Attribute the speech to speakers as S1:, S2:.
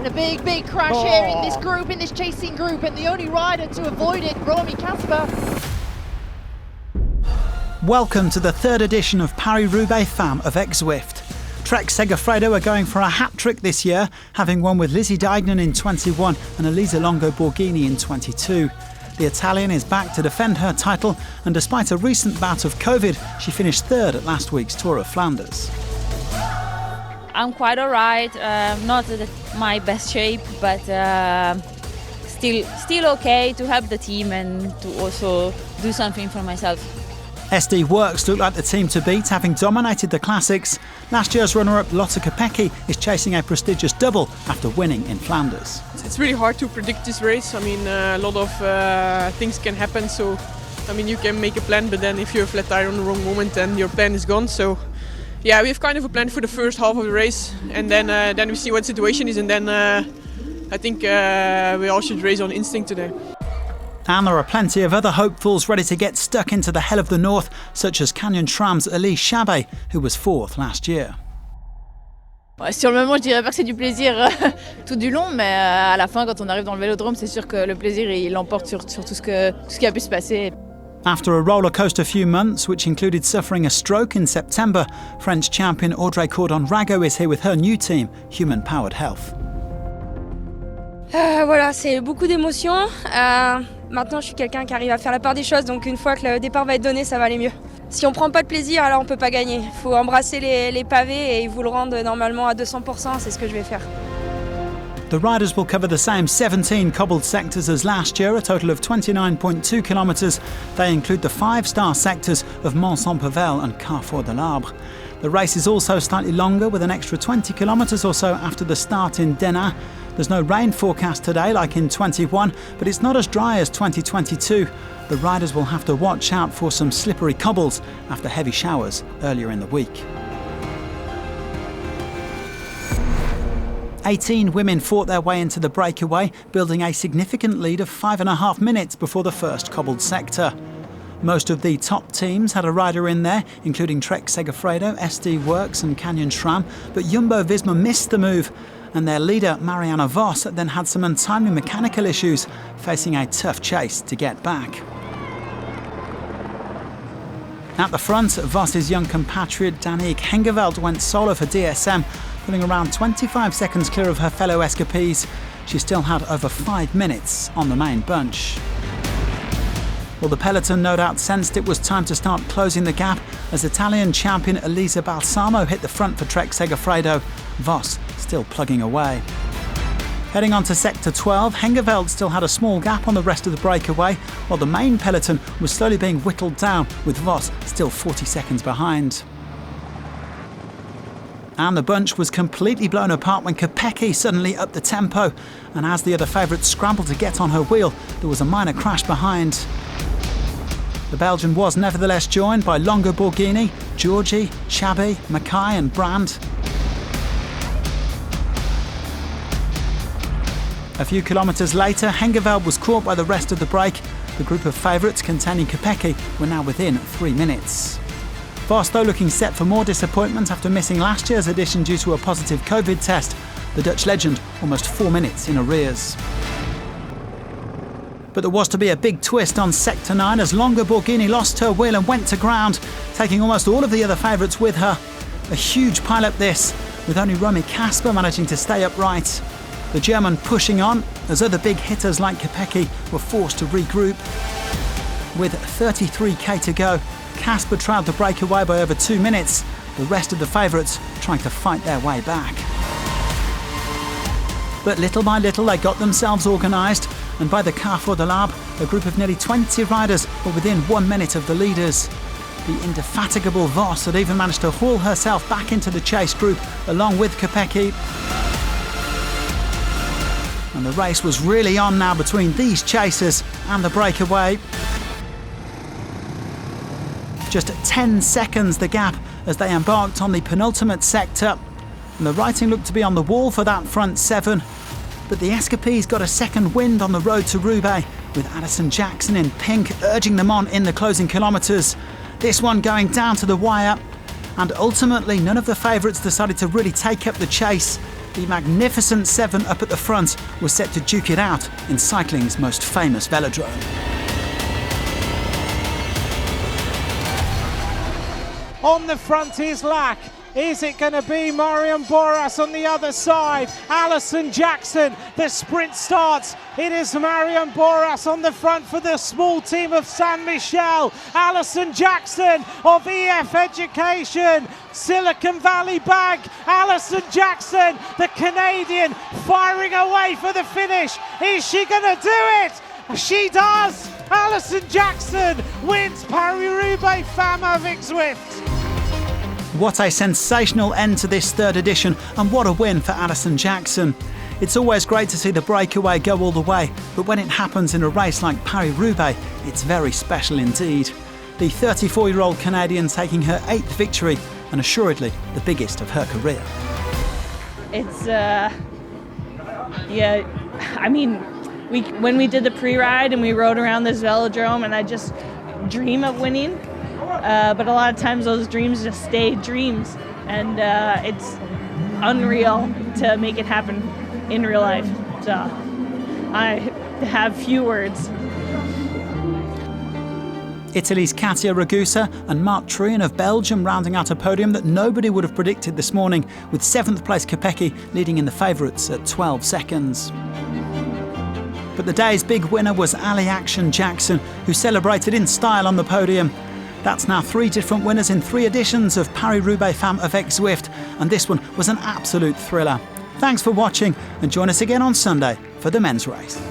S1: And a big crash here in this group, in this chasing group, and the only rider to avoid it, Romy Kasper.
S2: Welcome to the third edition of Paris-Roubaix Femmes avec Zwift. Trek Segafredo are going for a hat-trick this year, having won with Lizzie Deignan in 21 and Elisa Longo Borghini in 22. The Italian is back to defend her title, and despite a recent bout of COVID, she finished third at last week's Tour of Flanders.
S3: I'm quite alright, not at my best shape, but still okay to help the team and to also do something for myself.
S2: SD Works look like the team to beat, having dominated the classics. Last year's runner-up Lotte Kopecky is chasing a prestigious double after winning in Flanders.
S4: It's really hard to predict this race. I mean, a lot of things can happen. So, I mean, you can make a plan, but then if you're a flat tire on the wrong moment, then your plan is gone. So, yeah, we have kind of a plan for the first half of the race, and then we see what the situation is, and then I think we all should race on instinct today.
S2: And there are plenty of other hopefuls ready to get stuck into the hell of the north, such as Canyon SRAM's Elise Chabet, who was fourth last year.
S5: Sur le moment, je dirais pas que c'est du plaisir tout du long, mais à la fin, quand on arrive dans le vélodrome, c'est sûr que le plaisir il l'emporte sur tout ce qui a pu se passer.
S2: After a rollercoaster few months, which included suffering a stroke in September, French champion Audrey Cordon-Rago is here with her new team, Human Powered Health.
S6: Voilà, c'est beaucoup d'émotions. Maintenant, je suis quelqu'un qui arrive à faire la part des choses, donc une fois que le départ va être donné, ça va aller mieux. Si on prend pas de plaisir, alors on peut pas gagner. Il faut embrasser les pavés et vous le rendre normalement à 200%, c'est ce que je vais faire.
S2: The riders will cover the same 17 cobbled sectors as last year, a total of 29.2 kilometres. They include the 5-star sectors of Mont-Saint-Pavel and Carrefour de l'Arbre. The race is also slightly longer, with an extra 20 kilometres or so after the start in Denain. There's no rain forecast today like in 21, but it's not as dry as 2022. The riders will have to watch out for some slippery cobbles after heavy showers earlier in the week. 18 women fought their way into the breakaway, building a significant lead of 5.5 minutes before the first cobbled sector. Most of the top teams had a rider in there, including Trek Segafredo, SD Works and Canyon SRAM, but Jumbo-Visma missed the move, and their leader, Marianne Vos, then had some untimely mechanical issues, facing a tough chase to get back. At the front, Vos's young compatriot Danique Hengeveld went solo for DSM, pulling around 25 seconds clear of her fellow escapees. She still had over 5 minutes on the main bunch. Well, the peloton no doubt sensed it was time to start closing the gap as Italian champion Elisa Balsamo hit the front for Trek Segafredo. Vos still plugging away. Heading on to Sector 12, Hengeveld still had a small gap on the rest of the breakaway, while the main peloton was slowly being whittled down, with Vos still 40 seconds behind. And the bunch was completely blown apart when Kopecky suddenly upped the tempo, and as the other favourites scrambled to get on her wheel, there was a minor crash behind. The Belgian was nevertheless joined by Longo Borghini, Georgi, Chabet, Mackay and Brand. A few kilometres later, Hengeveld was caught by the rest of the break. The group of favourites containing Kopecky were now within 3 minutes. Vos, though, looking set for more disappointment after missing last year's edition due to a positive COVID test. The Dutch legend almost 4 minutes in arrears. But there was to be a big twist on Sector 9 as Longo Borghini lost her wheel and went to ground, taking almost all of the other favourites with her. A huge pile-up this, with only Romy Kasper managing to stay upright. The German pushing on as other big hitters like Kopecky were forced to regroup. With 33k to go, Kasper trailed the breakaway by over 2 minutes, the rest of the favourites trying to fight their way back. But little by little they got themselves organised, and by the Carrefour de l'Arbre, a group of nearly 20 riders were within 1 minute of the leaders. The indefatigable Vos had even managed to haul herself back into the chase group along with Kopecky. And the race was really on now between these chasers and the breakaway. Just 10 seconds the gap as they embarked on the penultimate sector. And the writing looked to be on the wall for that front 7. But the escapees got a second wind on the road to Roubaix, with Addison Jackson in pink urging them on in the closing kilometres. This one going down to the wire. And ultimately, none of the favourites decided to really take up the chase. The magnificent seven up at the front was set to duke it out in cycling's most famous velodrome.
S7: On the front is Lack. Is it going to be Marion Boras on the other side? Alison Jackson, the sprint starts. It is Marion Boras on the front for the small team of San Michel. Alison Jackson of EF Education. Silicon Valley bag. Alison Jackson, the Canadian, firing away for the finish. Is she going to do it? She does! Alison Jackson wins Paris-Roubaix Femmes avec Zwift.
S2: What a sensational end to this third edition, and what a win for Alison Jackson. It's always great to see the breakaway go all the way, but when it happens in a race like Paris-Roubaix, it's very special indeed. The 34-year-old Canadian taking her 8th victory, and assuredly the biggest of her career.
S8: It's, when we did the pre-ride and we rode around this velodrome, and I just dream of winning. But a lot of times those dreams just stay dreams, and it's unreal to make it happen in real life. So I have few words.
S2: Italy's Katia Ragusa and Mark Truyen of Belgium rounding out a podium that nobody would have predicted this morning, with 7th place Kopecky leading in the favourites at 12 seconds. But the day's big winner was Ali Action Jackson, who celebrated in style on the podium. That's now 3 different winners in 3 editions of Paris-Roubaix Femmes avec Zwift, and this one was an absolute thriller. Thanks for watching, and join us again on Sunday for the men's race.